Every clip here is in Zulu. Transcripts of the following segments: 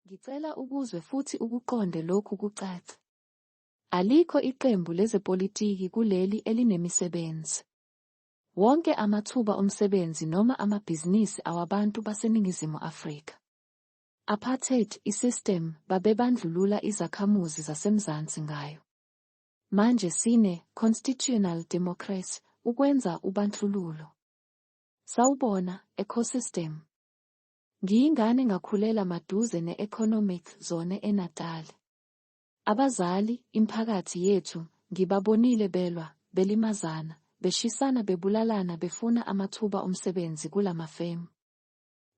Ngicela ukuzwe futhi ukuqonde lokhu kucace. Alikho iqembu lezepolitiki kuleli elinemisebenzi. Wonke amathuba omsebenzi noma amabhizinisi awabantu baseNingizimu Afrika. Apartheid isystem babebandlulula izakhamuzi zasemzansi ngayo. Manje sine constitutional democracy ukwenza ubandlululo. Sawubona ecosystem. Ngiyingane ngakhulela maduze ne-economic zone eNatal. Abazali, imphakathi yethu, ngibabonile belwa, belimazana, beshisana bebulalana befuna amathuba omsebenzi kulamafemu.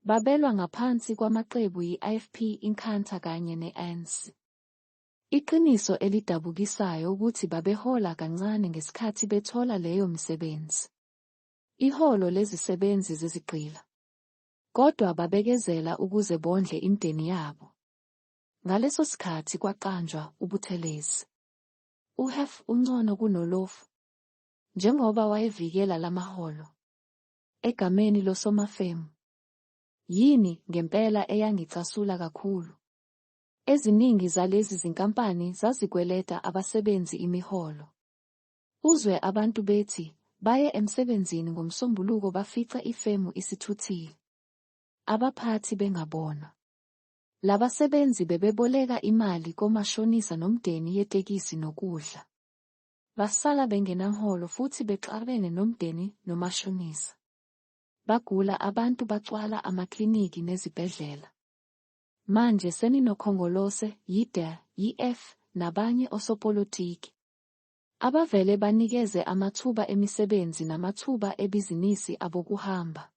Babelwa ngaphansi kwamaqembu yi-IFP Inkatha kanye ne-ANC. Iqiniso elidabukisayo ukuthi babehola kancane ngesikhathi bethola leyo misebenzi. Iholo lezisebenzi zezigqila. Kodwa babekezela ukuze bondle imindeni yabo. Ngaleso sikhathi kwaqanjwa ubuthelezi. UHef ungcono kunolofu. Njengoba wayevikela lamaholo. Egameni losomafemu. Yini ngempela eyangicasula kakhulu. Eziningi zalezi zinkampani zazikweleta abasebenzi imiholo. Uzwe abantu bethi, baye emsebenzini ngomsombuluko bafica ifemu isithuthile. Abaphathi bengabona. Labasebenzi bebeboleka imali komashonisa nomndeni yetekisi nokudla. Basala bengenaholo futhi bexabene nomndeni nomashonisa. Bagula abantu bacwala amakliniki nezibhedlela. Manje seninokhongolose, yide, yi-F, nabanye osopolitiki. Abavele banikeze amathuba emisebenzi namathuba ebhizinisi abokuhamba.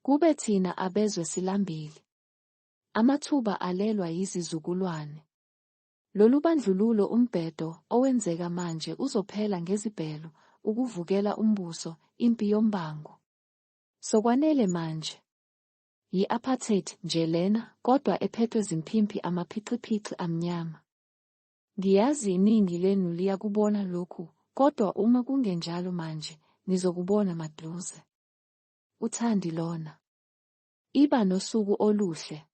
Kube thina abezwe silambile. Amathuba alelwa yizizukulwane. Lolu bandlululo umbhedo owenzeka manje uzophela ngezibhelo, ukuvukela umbuso, impi yombango. Sokwanele manje. Yi-apartheid nje lena, kodwa ephethwe zimpimpi amaphiciphici amnyama. Ngiyazi iningi lenu liyakubona lokhu, kodwa uma kungenjalo manje, nizokubona maduze. Uthandi lona. Iba nosuku oluhle.